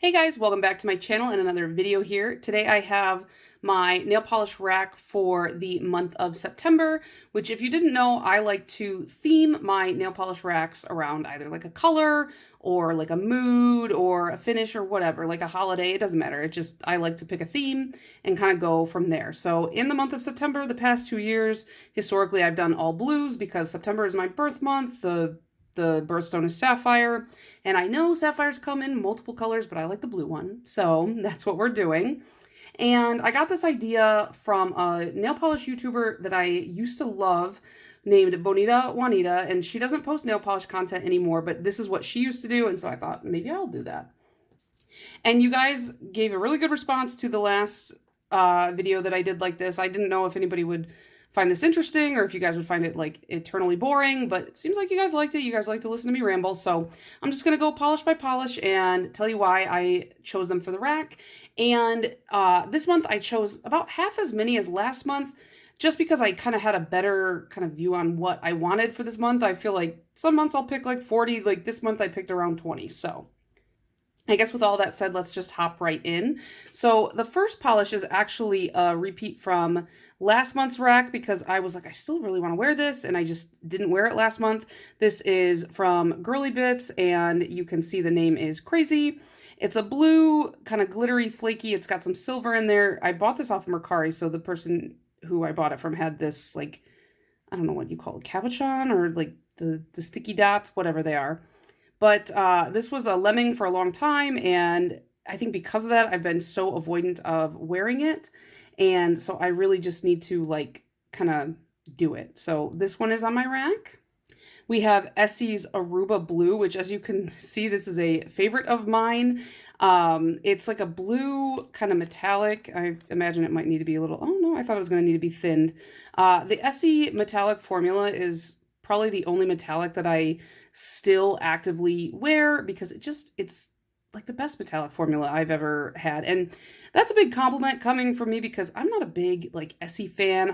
Hey guys, welcome back to my channel and another video here. Today I have my nail polish rack for the month of September, which if you didn't know, I like to theme my nail polish racks around either like a color or like a mood or a finish or whatever, like a holiday, it doesn't matter. I like to pick a theme and kind of go from there. So in the month of September, the past 2 years, historically I've done all blues because September is my birth month. The birthstone is Sapphire, and I know sapphires come in multiple colors, but I like the blue one, so that's what we're doing. And I got this idea from a nail polish YouTuber that I used to love named Bonita Juanita, and she doesn't post nail polish content anymore, but this is what she used to do, and so I thought maybe I'll do that. And you guys gave a really good response to the last video that I did like this. I didn't know if anybody would find this interesting or if you guys would find it like eternally boring, but it seems like you guys liked it. You guys like to listen to me ramble. So I'm just going to go polish by polish and tell you why I chose them for the rack. And this month I chose about half as many as last month, just because I kind of had a better kind of view on what I wanted for this month. I feel like some months I'll pick like 40, like this month I picked around 20. So I guess with all that said, let's just hop right in. So the first polish is actually a repeat from last month's rack because I was like, I still really want to wear this and I just didn't wear it last month. This is from Girly Bits and you can see the name is Crazy. It's a blue, kind of glittery, flaky. It's got some silver in there. I bought this off of Mercari, so the person who I bought it from had this, like, I don't know what you call it, cabochon or like the sticky dots, whatever they are. But this was a lemming for a long time, and I think because of that, I've been so avoidant of wearing it. And so I really just need to like kind of do it. So this one is on my rack. We have Essie's Aruba Blue, which as you can see, this is a favorite of mine. It's like a blue kind of metallic. I imagine it might need to be a little, oh no, I thought it was going to need to be thinned. The Essie metallic formula is probably the only metallic that I still actively wear because it's like the best metallic formula I've ever had. And that's a big compliment coming from me because I'm not a big like Essie fan.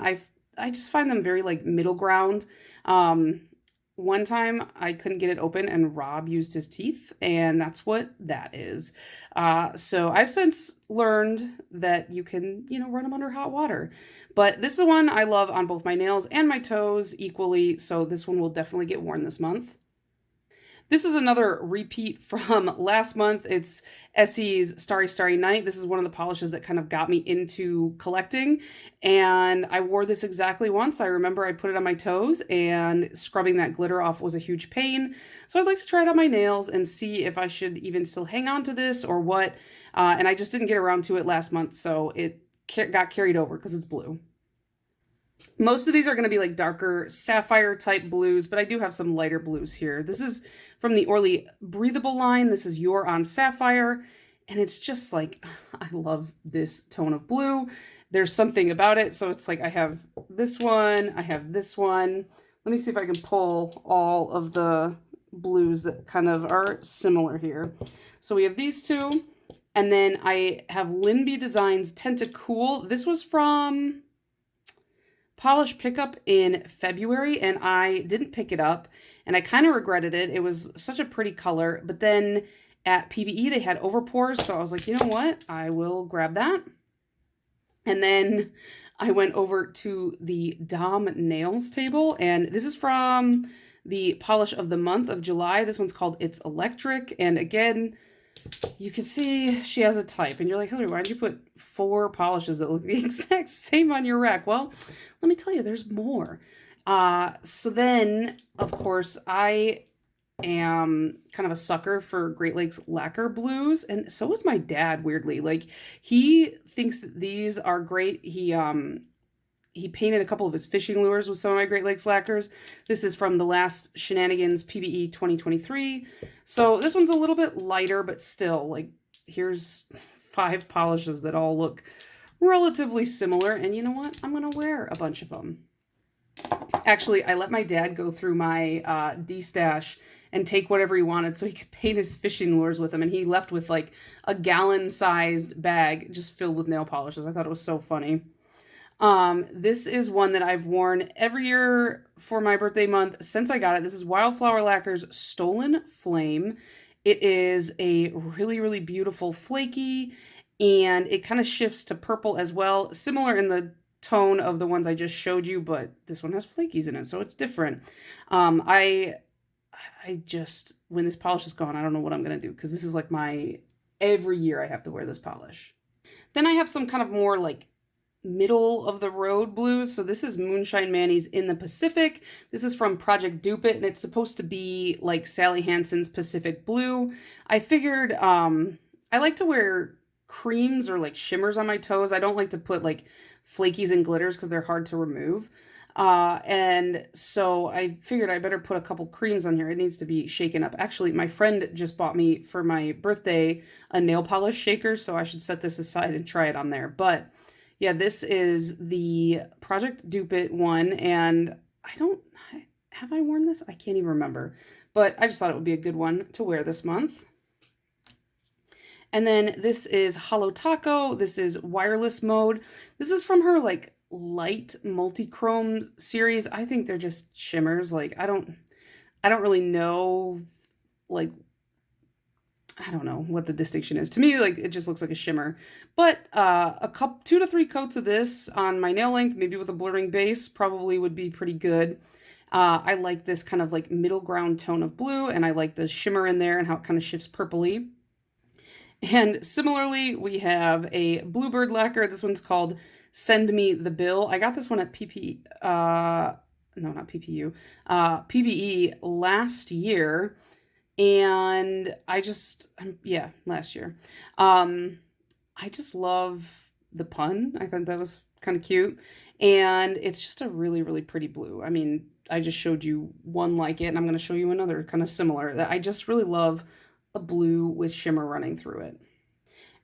I just find them very like middle ground. One time I couldn't get it open and Rob used his teeth, and that's what that is. So I've since learned that you can, run them under hot water. But this is the one I love on both my nails and my toes equally, so this one will definitely get worn this month. This is another repeat from last month. It's Essie's Starry Starry Night. This is one of the polishes that kind of got me into collecting, and I wore this exactly once. I remember I put it on my toes, and scrubbing that glitter off was a huge pain. So I'd like to try it on my nails and see if I should even still hang on to this or what. And I just didn't get around to it last month, so it got carried over because it's blue. Most of these are going to be like darker sapphire type blues, but I do have some lighter blues here. This is from the Orly Breathable line. This is You're on Sapphire, and it's just like, I love this tone of blue. There's something about it, so it's like I have this one, I have this one. Let me see if I can pull all of the blues that kind of are similar here. So we have these two, and then I have Linby Designs Tentacool. This was from Polish pickup in February, and I didn't pick it up, and I kind of regretted it. It was such a pretty color, but then at PBE they had overpours, so I was like, you know what? I will grab that. And then I went over to the Dom Nails table, and this is from the polish of the month of July. This one's called It's Electric, and again, you can see she has a type, and you're like, Hillary, why did you put 4 polishes that look the exact same on your rack? Well, let me tell you, there's more. So then, of course, I am kind of a sucker for Great Lakes lacquer blues, and so is my dad, weirdly. Like, he thinks that these are great. He painted a couple of his fishing lures with some of my Great Lakes lacquers. This is from the last Shenanigans PBE 2023. So this one's a little bit lighter, but still, like, here's 5 polishes that all look relatively similar. And you know what? I'm going to wear a bunch of them. Actually, I let my dad go through my D-stash and take whatever he wanted so he could paint his fishing lures with them. And he left with like a gallon-sized bag just filled with nail polishes. I thought it was so funny. This is one that I've worn every year for my birthday month since I got it. This is Wildflower Lacquer's Stolen Flame. It is a really, really beautiful flaky, and it kind of shifts to purple as well, similar in the tone of the ones I just showed you, but this one has flakies in it, so it's different. I just, when this polish is gone, I don't know what I'm going to do, because this is like my, every year I have to wear this polish. Then I have some kind of more like middle of the road blues. So this is Moonshine Manis in the Pacific. This is from Project Dupe It, and it's supposed to be like Sally Hansen's Pacific Blue. I figured I like to wear creams or like shimmers on my toes. I don't like to put like flakies and glitters because they're hard to remove. And so I figured I better put a couple creams on here. It needs to be shaken up. Actually, my friend just bought me for my birthday a nail polish shaker, so I should set this aside and try it on there. But yeah, this is the Project Dupe It one, and have I worn this? I can't even remember, but I just thought it would be a good one to wear this month. And then this is Hollow Taco. This is Wireless Mode. This is from her like light multi-chrome series. I think they're just shimmers. Like I don't really know, like I don't know what the distinction is. To me, like it just looks like a shimmer. But a couple 2 to 3 coats of this on my nail length, maybe with a blurring base, probably would be pretty good. I like this kind of like middle ground tone of blue, and I like the shimmer in there and how it kind of shifts purpley. And similarly, we have a Bluebird lacquer. This one's called Send Me the Bill. I got this one at no, not PPU, PBE last year. And yeah, last year. I just love the pun. I thought that was kind of cute. And it's just a really, really pretty blue. I mean, I just showed you one like it, and I'm going to show you another kind of similar that I just really love a blue with shimmer running through it.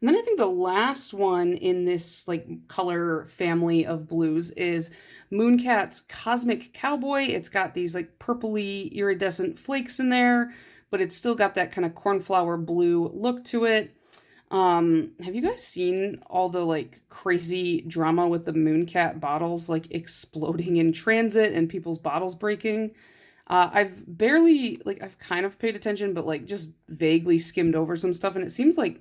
And then I think the last one in this like color family of blues is Mooncat's Cosmic Cowboy. It's got these like purpley iridescent flakes in there, but it's still got that kind of cornflower blue look to it. Have you guys seen all the like crazy drama with the Mooncat bottles like exploding in transit and people's bottles breaking? I've barely, like, I've kind of paid attention, but like just vaguely skimmed over some stuff, and it seems like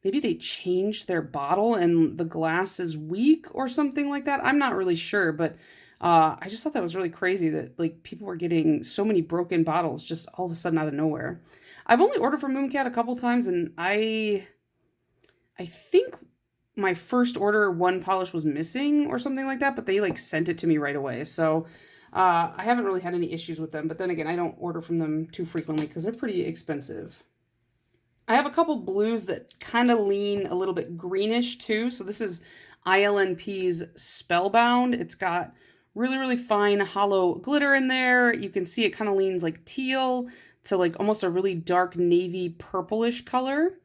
maybe they changed their bottle and the glass is weak or something like that. I'm not really sure, but I just thought that was really crazy that like people were getting so many broken bottles just all of a sudden out of nowhere. I've only ordered from Mooncat a couple times, and I think my first order one polish was missing or something like that, but they like sent it to me right away. So I haven't really had any issues with them, but then again, I don't order from them too frequently because they're pretty expensive. I have a couple blues that kind of lean a little bit greenish too. So this is ILNP's Spellbound. It's got really, really fine hollow glitter in there. You can see it kind of leans like teal to like almost a really dark navy purplish color.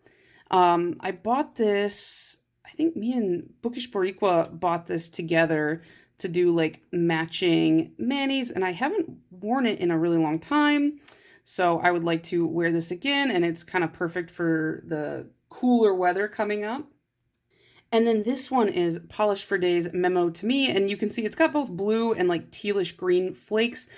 I bought this, I think me and Bookish Boricua bought this together to do like matching manis, and I haven't worn it in a really long time. So I would like to wear this again, and it's kind of perfect for the cooler weather coming up. And then this one is Polish for Days Memo to Me, and you can see it's got both blue and like tealish green flakes.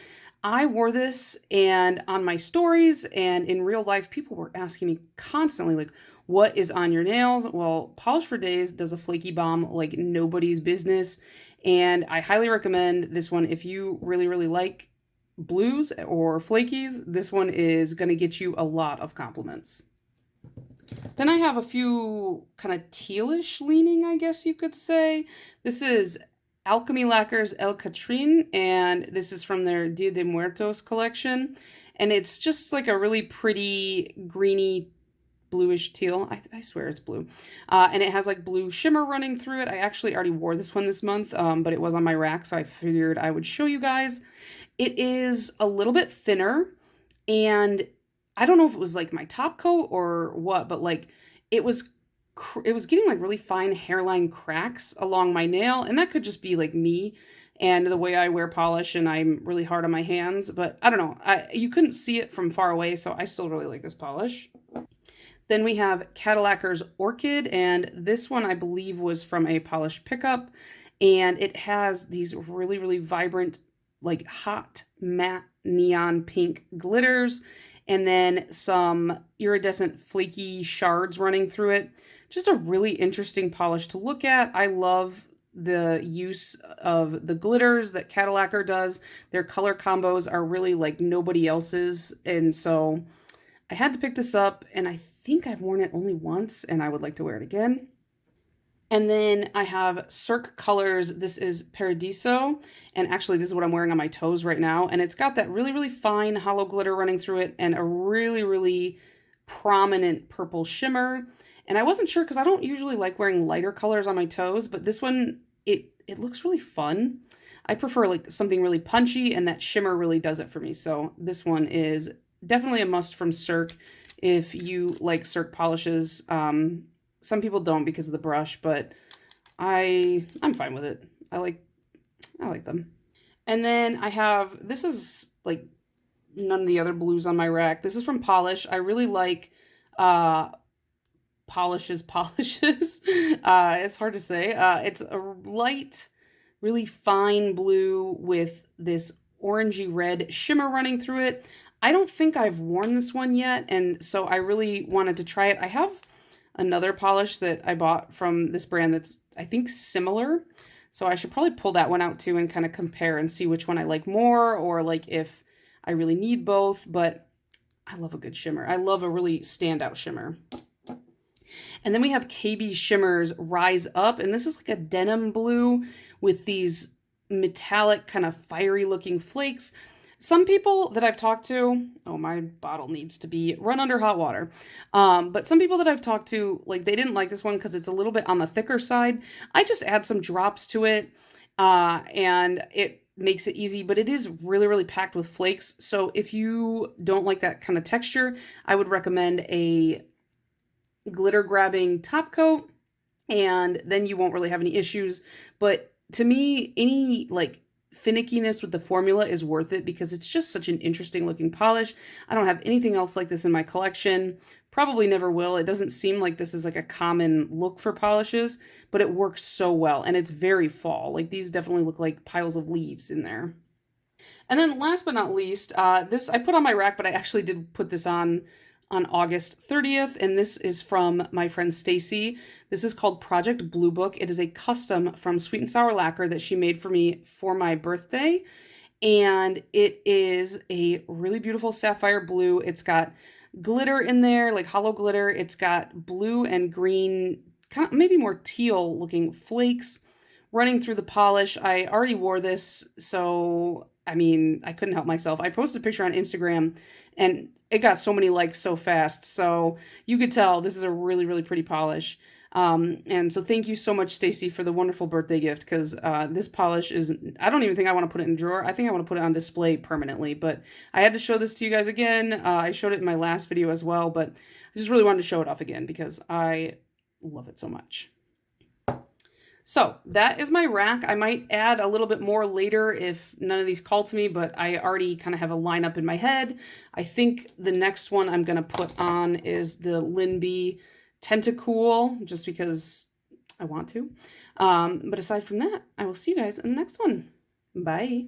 I wore this and on my stories and in real life, people were asking me constantly, like, what is on your nails? Well, Polish for Days does a flaky bomb like nobody's business. And I highly recommend this one if you really, really like blues or flakies. This one is going to get you a lot of compliments. Then I have a few kind of tealish leaning, I guess you could say. This is Alchemy Lacquers El Catrin, and this is from their Dia de Muertos collection. And it's just like a really pretty greeny bluish teal. I swear it's blue. And it has like blue shimmer running through it. I actually already wore this one this month, but it was on my rack, so I figured I would show you guys. It is a little bit thinner, and I don't know if it was like my top coat or what, but like it was getting like really fine hairline cracks along my nail, and that could just be like me and the way I wear polish, and I'm really hard on my hands, but I don't know. You couldn't see it from far away, so I still really like this polish. Then we have Cadillacquer's Orchid, and this one I believe was from a polish pickup, and it has these really, really vibrant, like hot matte neon pink glitters, and then some iridescent flaky shards running through it. Just a really interesting polish to look at. I love the use of the glitters that Cadillacquer does. Their color combos are really like nobody else's, and so I had to pick this up, and I think I've worn it only once, and I would like to wear it again. And then I have Cirque Colors. This is Paradiso. And actually, this is what I'm wearing on my toes right now. And it's got that really, really fine hollow glitter running through it and a really, really prominent purple shimmer. And I wasn't sure because I don't usually like wearing lighter colors on my toes, but this one, it looks really fun. I prefer like something really punchy, and that shimmer really does it for me. So this one is definitely a must from Cirque if you like Cirque polishes. Some people don't because of the brush, but I'm fine with it. I like them. And then I have, this is like none of the other blues on my rack. This is from Polish. I really like Polishes. It's hard to say. It's a light, really fine blue with this orangey red shimmer running through it. I don't think I've worn this one yet, and so I really wanted to try it. I have another polish that I bought from this brand that's, I think, similar. So I should probably pull that one out too and kind of compare and see which one I like more, or like if I really need both. But I love a good shimmer. I love a really standout shimmer. And then we have KB Shimmers Rise Up, and this is like a denim blue with these metallic kind of fiery looking flakes. Some people that I've talked to, oh, my bottle needs to be run under hot water. But some people that I've talked to, like, they didn't like this one because it's a little bit on the thicker side. I just add some drops to it, and it makes it easy, but it is really, really packed with flakes. So if you don't like that kind of texture, I would recommend a glitter grabbing top coat, and then you won't really have any issues. But to me, any, like, finickiness with the formula is worth it because it's just such an interesting looking polish. I don't have anything else like this in my collection. Probably never will. It doesn't seem like this is like a common look for polishes, but it works so well, and it's very fall. Like, these definitely look like piles of leaves in there. And then last but not least, this I put on my rack, but I actually did put this on August 30th, and this is from my friend Stacy. This is called Project Blue Book. It is a custom from Sweet and Sour Lacquer that she made for me for my birthday, and it is a really beautiful sapphire blue. It's got glitter in there, like hollow glitter. It's got blue and green, kind of maybe more teal looking flakes running through the polish. I already wore this, so I mean, I couldn't help myself. I posted a picture on Instagram, and it got so many likes so fast. So you could tell this is a really, really pretty polish. And so thank you so much, Stacy, for the wonderful birthday gift, because this polish is, I don't even think I want to put it in a drawer. I think I want to put it on display permanently, but I had to show this to you guys again. I showed it in my last video as well, but I just really wanted to show it off again because I love it so much. So that is my rack. I might add a little bit more later if none of these call to me, but I already kind of have a lineup in my head. I think the next one I'm going to put on is the Linby Tentacool, just because I want to. But aside from that, I will see you guys in the next one. Bye.